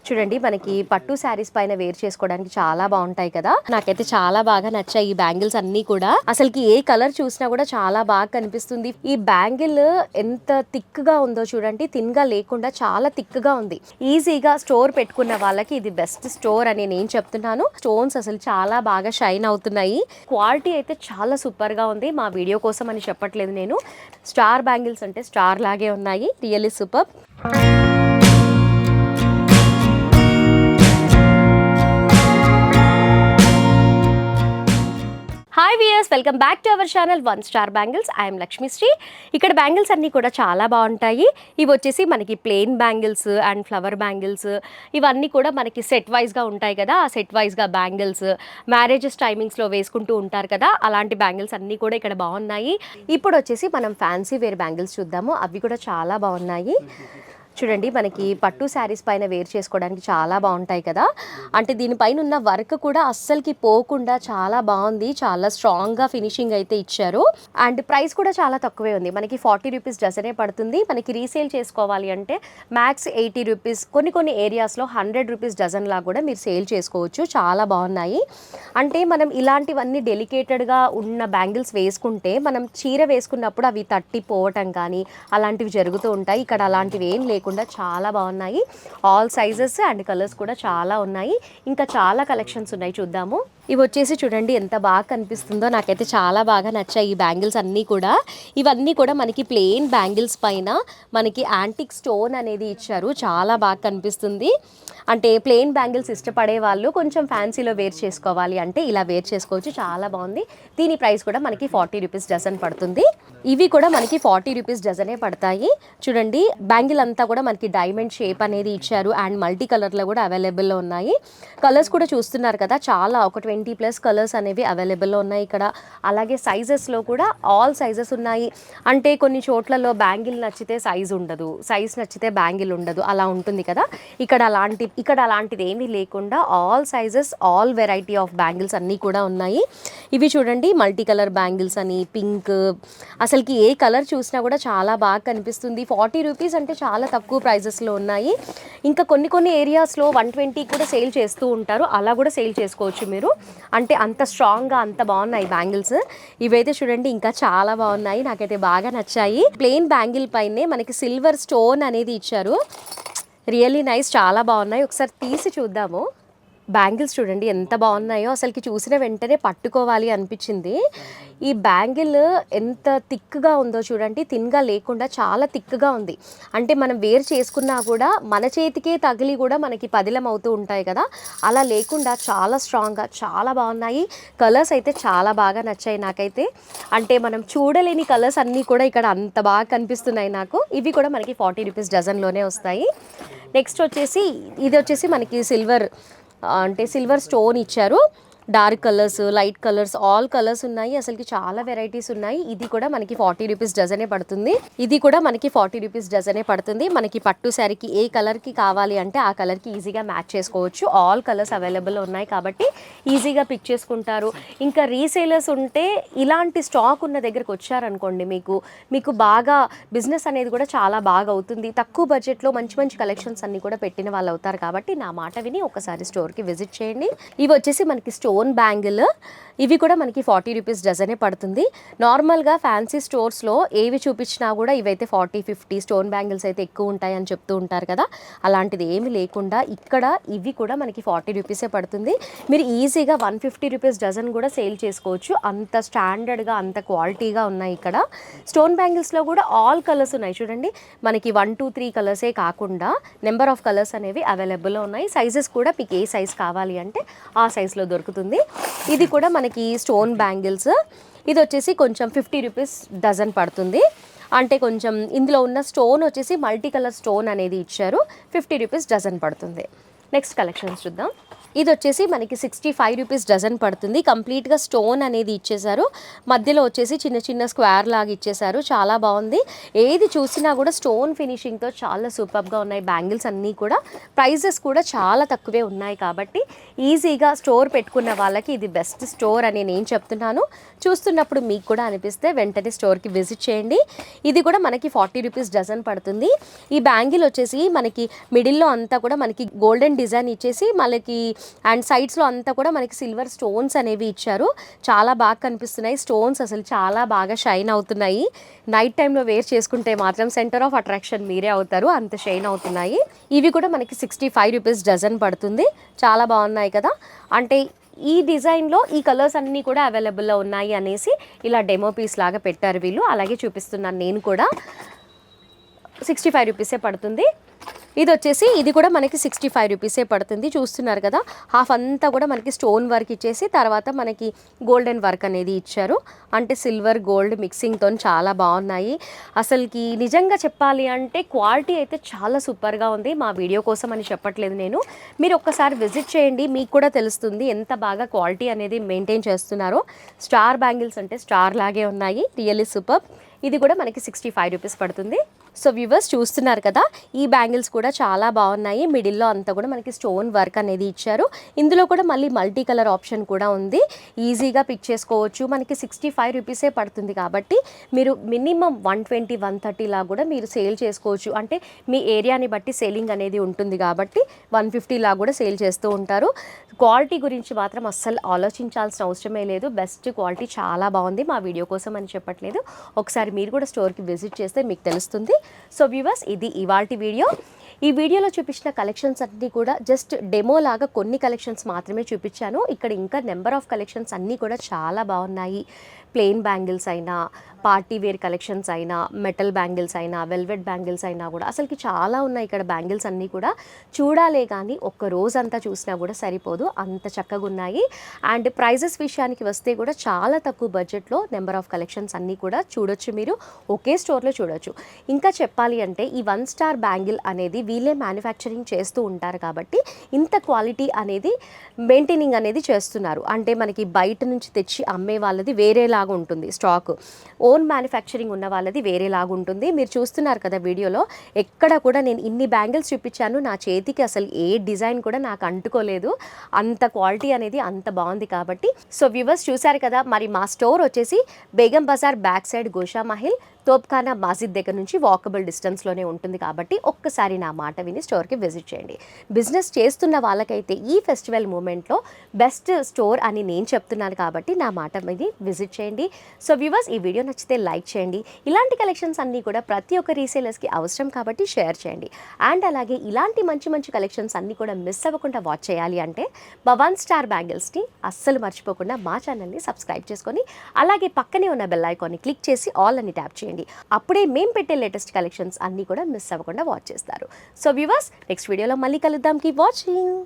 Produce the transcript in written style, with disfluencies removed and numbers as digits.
చూడండి మనకి పట్టు శారీస్ పైన వేర్ చేసుకోవడానికి చాలా బాగుంటాయి కదా. నాకైతే చాలా బాగా నచ్చాయి ఈ బ్యాంగిల్స్ అన్ని కూడా. అసలుకి ఏ కలర్ చూసినా కూడా చాలా బాగా కనిపిస్తుంది. ఈ బ్యాంగిల్ ఎంత థిక్ గా ఉందో చూడండి, థిన్ గా లేకుండా చాలా థిక్ గా ఉంది. ఈజీగా స్టోర్ పెట్టుకున్న వాళ్ళకి ఇది బెస్ట్ స్టోర్ అని నేను చెప్తున్నాను. స్టోన్స్ అసలు చాలా బాగా షైన్ అవుతున్నాయి. క్వాలిటీ అయితే చాలా సూపర్ గా ఉంది. మా వీడియో కోసం అని చెప్పట్లేదు నేను. స్టార్ బ్యాంగిల్స్ అంటే స్టార్ లాగే ఉన్నాయి. Really super. Hi viewers, welcome back to our channel one star bangles. I'm Lakshmisri. ఇక్కడ బ్యాంగిల్స్ అన్నీ కూడా చాలా బాగుంటాయి. ఇవి వచ్చేసి మనకి plain bangles and flower bangles ఇవన్నీ కూడా మనకి సెట్ వైజ్గా ఉంటాయి కదా. ఆ సెట్ వైజ్గా బ్యాంగిల్స్ మ్యారేజెస్ టైమింగ్స్లో వేసుకుంటూ ఉంటారు కదా, అలాంటి బ్యాంగిల్స్ అన్నీ కూడా ఇక్కడ బాగున్నాయి. ఇప్పుడు వచ్చేసి మనం ఫ్యాన్సీ వేర్ బ్యాంగిల్స్ చూద్దాము. అవి కూడా చాలా బాగున్నాయి. చూడండి మనకి పట్టు శారీస్ పైన వేర్ చేసుకోవడానికి చాలా బాగుంటాయి కదా. అంటే దీనిపైన ఉన్న వర్క్ కూడా అస్సలకి పోకుండా చాలా బాగుంది. చాలా స్ట్రాంగ్గా ఫినిషింగ్ అయితే ఇచ్చారు. అండ్ ప్రైస్ కూడా చాలా తక్కువే ఉంది. మనకి 40 రూపీస్ డజనే పడుతుంది. మనకి రీసేల్ చేసుకోవాలి అంటే మ్యాక్స్ 80 రూపీస్, కొన్ని ఏరియాస్లో 100 రూపీస్ డజన్ లా కూడా మీరు సేల్ చేసుకోవచ్చు. చాలా బాగున్నాయి. అంటే మనం ఇలాంటివన్నీ డెలికేటెడ్గా ఉన్న బ్యాంగిల్స్ వేసుకుంటే మనం చీర వేసుకున్నప్పుడు అవి తట్టిపోవటం కానీ అలాంటివి జరుగుతూ ఉంటాయి. ఇక్కడ అలాంటివి ఏం లేకుండా చాలా బాగున్నాయి. ఆల్ సైజెస్ అండ్ కలర్స్ కూడా చాలా ఉన్నాయి. ఇంకా చాలా కలెక్షన్స్ ఉన్నాయి, చూద్దాము. ఇవి వచ్చేసి చూడండి ఎంత బాగా కనిపిస్తుందో. నాకైతే చాలా బాగా నచ్చాయి ఈ బ్యాంగిల్స్ అన్నీ కూడా. ఇవన్నీ కూడా మనకి ప్లెయిన్ బ్యాంగిల్స్ పైన మనకి యాంటిక్ స్టోన్ అనేది ఇచ్చారు. చాలా బాగా కనిపిస్తుంది. అంటే ప్లెయిన్ బ్యాంగిల్స్ ఇష్టపడే వాళ్ళు కొంచెం ఫ్యాన్సీలో వేర్ చేసుకోవాలి అంటే ఇలా వేర్ చేసుకోవచ్చు. చాలా బాగుంది. దీని ప్రైస్ కూడా మనకి 40 రూపీస్ డజన్ పడుతుంది. ఇవి కూడా మనకి 40 రూపీస్ డజనే పడతాయి. చూడండి బ్యాంగిల్ అంతా కూడా మనకి డైమండ్ షేప్ అనేది ఇచ్చారు అండ్ మల్టీ కలర్లో కూడా అవైలబుల్లో ఉన్నాయి. కలర్స్ కూడా చూస్తున్నారు కదా, చాలా ఒక 20+ కలర్స్ అనేవి అవైలబుల్లో ఉన్నాయి ఇక్కడ. అలాగే సైజెస్లో కూడా ఆల్ సైజెస్ ఉన్నాయి. అంటే కొన్ని చోట్లలో బ్యాంగిల్ నచ్చితే సైజ్ ఉండదు, సైజ్ నచ్చితే బ్యాంగిల్ ఉండదు, అలా ఉంటుంది కదా. ఇక్కడ అలాంటిది ఏమీ లేకుండా all sizes, all variety of bangles అన్నీ కూడా ఉన్నాయి. ఇవి చూడండి మల్టీ కలర్ బ్యాంగిల్స్ అని, పింక్, అసలుకి ఏ కలర్ చూసినా కూడా చాలా బాగా కనిపిస్తుంది. 40 రూపీస్ అంటే చాలా తక్కువ ప్రైజెస్లో ఉన్నాయి. ఇంకా కొన్ని ఏరియాస్లో 120 కూడా సేల్ చేస్తూ ఉంటారు. అలా కూడా సేల్ చేసుకోవచ్చు మీరు. అంటే అంత స్ట్రాంగ్గా అంత బాగున్నాయి బ్యాంగిల్స్. ఇవైతే చూడండి ఇంకా చాలా బాగున్నాయి. నాకైతే బాగా నచ్చాయి. ప్లెయిన్ బ్యాంగిల్ పైనే మనకి సిల్వర్ స్టోన్ అనేది ఇచ్చారు. రియల్లీ నైస్, చాలా బాగున్నాయి. ఒకసారి తీసి చూద్దాము. బ్యాంగిల్స్ చూడండి ఎంత బాగున్నాయో. అసలుకి చూసిన వెంటనే పట్టుకోవాలి అనిపించింది. ఈ బ్యాంగిల్ ఎంత థిక్గా ఉందో చూడండి, థిన్గా లేకుండా చాలా థిక్గా ఉంది. అంటే మనం వేర్ చేసుకున్నా కూడా మన చేతికే తగిలి కూడా మనకి పదిలం అవుతూ ఉంటాయి కదా, అలా లేకుండా చాలా స్ట్రాంగ్గా చాలా బాగున్నాయి. కలర్స్ అయితే చాలా బాగా నచ్చాయి నాకైతే. అంటే మనం చూడలేని కలర్స్ అన్నీ కూడా ఇక్కడ అంత బాగా కనిపిస్తున్నాయి నాకు. ఇవి కూడా మనకి 40 రూపీస్ డజన్లోనే వస్తాయి. నెక్స్ట్ వచ్చేసి ఇది వచ్చేసి మనకి సిల్వర్ స్టోన్ ఇచ్చారు. Dark colours, light colours, all colours ఉన్నాయి. అసలుకి చాలా వెరైటీస్ ఉన్నాయి. ఇది కూడా మనకి 40 రూపీస్ డజనే పడుతుంది. మనకి పట్టు శారీకి ఏ కలర్కి కావాలి అంటే ఆ కలర్కి ఈజీగా మ్యాచ్ చేసుకోవచ్చు. ఆల్ కలర్స్ అవైలబుల్ ఉన్నాయి కాబట్టి ఈజీగా పిక్ చేసుకుంటారు. ఇంకా రీసేలర్స్ ఉంటే ఇలాంటి స్టాక్ ఉన్న దగ్గరకు వచ్చారనుకోండి, మీకు బాగా బిజినెస్ అనేది కూడా చాలా బాగా అవుతుంది. తక్కువ బడ్జెట్లో మంచి కలెక్షన్స్ అన్ని కూడా పెట్టిన వాళ్ళు అవుతారు. కాబట్టి నా మాట విని ఒకసారి స్టోర్కి విజిట్ చేయండి. ఇవి వచ్చేసి మనకి స్టోన్ బ్యాంగిల్. ఇవి కూడా మనకి 40 రూపీస్ డజనే పడుతుంది. నార్మల్గా ఫ్యాన్సీ స్టోర్స్లో ఏవి చూపించినా కూడా ఇవైతే 40-50 స్టోన్ బ్యాంగిల్స్ అయితే ఎక్కువ ఉంటాయని చెప్తూ ఉంటారు కదా, అలాంటిది ఏమి లేకుండా ఇక్కడ ఇవి కూడా మనకి 40 రూపీసే పడుతుంది. మీరు ఈజీగా 150 రూపీస్ డజన్ కూడా సేల్ చేసుకోవచ్చు. అంత స్టాండర్డ్గా అంత క్వాలిటీగా ఉన్నాయి ఇక్కడ. స్టోన్ బ్యాంగిల్స్లో కూడా ఆల్ కలర్స్ ఉన్నాయి చూడండి. మనకి 1, 2, 3 కలర్సే కాకుండా నెంబర్ ఆఫ్ కలర్స్ అనేవి అవైలబుల్లో ఉన్నాయి. సైజెస్ కూడా మీకు ఏ సైజ్ కావాలి అంటే ఆ సైజ్లో దొరుకుతుంది. ఇది కూడా మనకి స్టోన్ బ్యాంగిల్స్. ఇది వచ్చేసి కొంచెం 50 రూపీస్ డజన్ పడుతుంది. అంటే కొంచెం ఇందులో ఉన్న స్టోన్ వచ్చేసి మల్టీ కలర్ స్టోన్ అనేది ఇచ్చారు. 50 రూపీస్ డజన్ పడుతుంది. నెక్స్ట్ కలెక్షన్స్ చూద్దాం. ఇది వచ్చేసి మనకి 65 రూపీస్ డజన్ పడుతుంది. కంప్లీట్గా స్టోన్ అనేది ఇచ్చేసారు, మధ్యలో వచ్చేసి చిన్న చిన్న స్క్వేర్ లాగా ఇచ్చేసారు. చాలా బాగుంది. ఏది చూసినా కూడా స్టోన్ ఫినిషింగ్తో చాలా సూపర్గా ఉన్నాయి బ్యాంగిల్స్ అన్నీ కూడా. ప్రైజెస్ కూడా చాలా తక్కువే ఉన్నాయి కాబట్టి ఈజీగా స్టోర్ పెట్టుకున్న వాళ్ళకి ఇది బెస్ట్ స్టోర్ అని నేను చెప్తున్నాను. చూస్తున్నప్పుడు మీకు కూడా అనిపిస్తే వెంటనే స్టోర్కి విజిట్ చేయండి. ఇది కూడా మనకి 40 రూపీస్ డజన్ పడుతుంది. ఈ బ్యాంగిల్ వచ్చేసి మనకి మిడిల్లో అంతా కూడా మనకి గోల్డెన్ డిజైన్ ఇచ్చేసి మనకి అండ్ సైడ్స్లో అంతా కూడా మనకి సిల్వర్ స్టోన్స్ అనేవి ఇచ్చారు. చాలా బాగా కనిపిస్తున్నాయి స్టోన్స్, అసలు చాలా బాగా షైన్ అవుతున్నాయి. నైట్ టైంలో వేర్ చేసుకుంటే మాత్రం సెంటర్ ఆఫ్ అట్రాక్షన్ మీరే అవుతారు, అంత షైన్ అవుతున్నాయి. ఇవి కూడా మనకి 65 రూపీస్ డజన్ పడుతుంది. చాలా బాగున్నాయి కదా. అంటే ఈ డిజైన్లో ఈ కలర్స్ అన్నీ కూడా అవైలబుల్లో ఉన్నాయి అనేసి ఇలా డెమో పీస్ లాగా పెట్టారు వీళ్ళు. అలాగే చూపిస్తున్నాను నేను కూడా. 65 రూపీసే పడుతుంది. ఇది వచ్చేసి ఇది కూడా మనకి 65 రూపీసే పడుతుంది. చూస్తున్నారు కదా, హాఫ్ అంతా కూడా మనకి స్టోన్ వర్క్ ఇచ్చేసి తర్వాత మనకి గోల్డెన్ వర్క్ అనేది ఇచ్చారు. అంటే సిల్వర్ గోల్డ్ మిక్సింగ్తో చాలా బాగున్నాయి. అసలుకి నిజంగా చెప్పాలి అంటే క్వాలిటీ అయితే చాలా సూపర్గా ఉంది. మా వీడియో కోసం అని చెప్పట్లేదు నేను, మీరు ఒక్కసారి విజిట్ చేయండి, మీకు కూడా తెలుస్తుంది ఎంత బాగా క్వాలిటీ అనేది మెయింటైన్ చేస్తున్నారో. స్టార్ బ్యాంగిల్స్ అంటే స్టార్ లాగే ఉన్నాయి, రియల్లీ సూపర్. ఇది కూడా మనకి 65 రూపీస్ పడుతుంది. సో వ్యూవర్స్ చూస్తున్నారు కదా, ఈ బ్యాంగిల్స్ కూడా చాలా బాగున్నాయి. మిడిల్లో అంతా కూడా మనకి స్టోన్ వర్క్ అనేది ఇచ్చారు. ఇందులో కూడా మళ్ళీ మల్టీ కలర్ ఆప్షన్ కూడా ఉంది, ఈజీగా పిక్ చేసుకోవచ్చు. మనకి 65 రూపీసే పడుతుంది కాబట్టి మీరు మినిమం 120, 130 లా కూడా మీరు సేల్ చేసుకోవచ్చు. అంటే మీ ఏరియాని బట్టి సేలింగ్ అనేది ఉంటుంది కాబట్టి 150 లా కూడా సేల్ చేస్తూ ఉంటారు. క్వాలిటీ గురించి మాత్రం అస్సలు ఆలోచించాల్సిన అవసరమే లేదు. బెస్ట్ క్వాలిటీ, చాలా బాగుంది. మా వీడియో కోసం అని చెప్పట్లేదు, ఒకసారి మీరు కూడా స్టోర్కి విజిట్ చేస్తే మీకు తెలుస్తుంది. సో వ్యూవర్స్, ఇది ఇవాల్టి వీడియో. ఈ వీడియోలో చూపించిన కలెక్షన్స్ అన్నీ కూడా జస్ట్ డెమో లాగా కొన్ని కలెక్షన్స్ మాత్రమే చూపించాను. ఇక్కడ ఇంకా నెంబర్ ఆఫ్ కలెక్షన్స్ అన్నీ కూడా చాలా బాగున్నాయి. ప్లెయిన్ బ్యాంగిల్స్ అయినా, పార్టీ వేర్ కలెక్షన్స్ అయినా, మెటల్ బ్యాంగిల్స్ అయినా, వెల్వెట్ బ్యాంగిల్స్ అయినా కూడా అసలుకి చాలా ఉన్నాయి ఇక్కడ బ్యాంగిల్స్ అన్నీ కూడా. చూడాలే కానీ ఒక్క రోజంతా చూసినా కూడా సరిపోదు, అంత చక్కగా ఉన్నాయి. అండ్ ప్రైజెస్ విషయానికి వస్తే కూడా చాలా తక్కువ బడ్జెట్లో నెంబర్ ఆఫ్ కలెక్షన్స్ అన్నీ కూడా చూడొచ్చు, మీరు ఒకే స్టోర్లో చూడొచ్చు. ఇంకా చెప్పాలి అంటే ఈ 1 స్టార్ బ్యాంగిల్ అనేది వీళ్ళే మ్యానుఫ్యాక్చరింగ్ చేస్తూ ఉంటారు కాబట్టి ఇంత క్వాలిటీ అనేది మెయింటైనింగ్ అనేది చేస్తున్నారు. అంటే మనకి బయట నుంచి తెచ్చి అమ్మే వాళ్ళది వేరేలాగా ఉంటుంది స్టాక్, ఓన్ మ్యానుఫ్యాక్చరింగ్ ఉన్న వాళ్ళది వేరేలాగా ఉంటుంది. మీరు చూస్తున్నారు కదా వీడియోలో, ఎక్కడ కూడా నేను ఇన్ని బ్యాంగిల్స్ చూపించాను, నా చేతికి అసలు ఏ డిజైన్ కూడా నాకు అంటుకోలేదు, అంత క్వాలిటీ అనేది అంత బాగుంది కాబట్టి. సో వ్యూవర్స్ చూసారు కదా, మరి మా స్టోర్ వచ్చేసి బేగం బజార్ బ్యాక్ సైడ్ గోషా మహిల్ తోప్ఖానా మస్జిద్ దగ్గర నుంచి వాకబుల్ డిస్టెన్స్లోనే ఉంటుంది కాబట్టి ఒక్కసారి నా మాట విని స్టోర్కి విజిట్ చేయండి. బిజినెస్ చేస్తున్న వాళ్ళకైతే ఈ ఫెస్టివల్ మూమెంట్లో బెస్ట్ స్టోర్ అని నేను చెప్తున్నాను కాబట్టి నా మాట విని విజిట్ చేయండి. సో వ్యూవర్స్, ఈ వీడియో నచ్చితే లైక్ చేయండి. ఇలాంటి కలెక్షన్స్ అన్నీ కూడా ప్రతి ఒక్క రీసేలర్స్కి అవసరం కాబట్టి షేర్ చేయండి. అండ్ అలాగే ఇలాంటి మంచి మంచి కలెక్షన్స్ అన్నీ కూడా మిస్ అవ్వకుండా వాచ్ చేయాలి అంటే మా 1 స్టార్ బ్యాంగిల్స్ని అస్సలు మర్చిపోకుండా మా ఛానల్ని సబ్స్క్రైబ్ చేసుకొని అలాగే పక్కనే ఉన్న బెల్ ఐకాన్ని క్లిక్ చేసి ఆల్ అని ట్యాప్ చేయండి. అప్పుడే మేము పెట్టే లేటెస్ట్ కలెక్షన్స్ అన్నీ కూడా మిస్ అవ్వకుండా వాచ్ చేస్తారు. సో వ్యూవర్స్, నెక్స్ట్ వీడియోలో మళ్ళీ కలుద్దాం. Keep watching.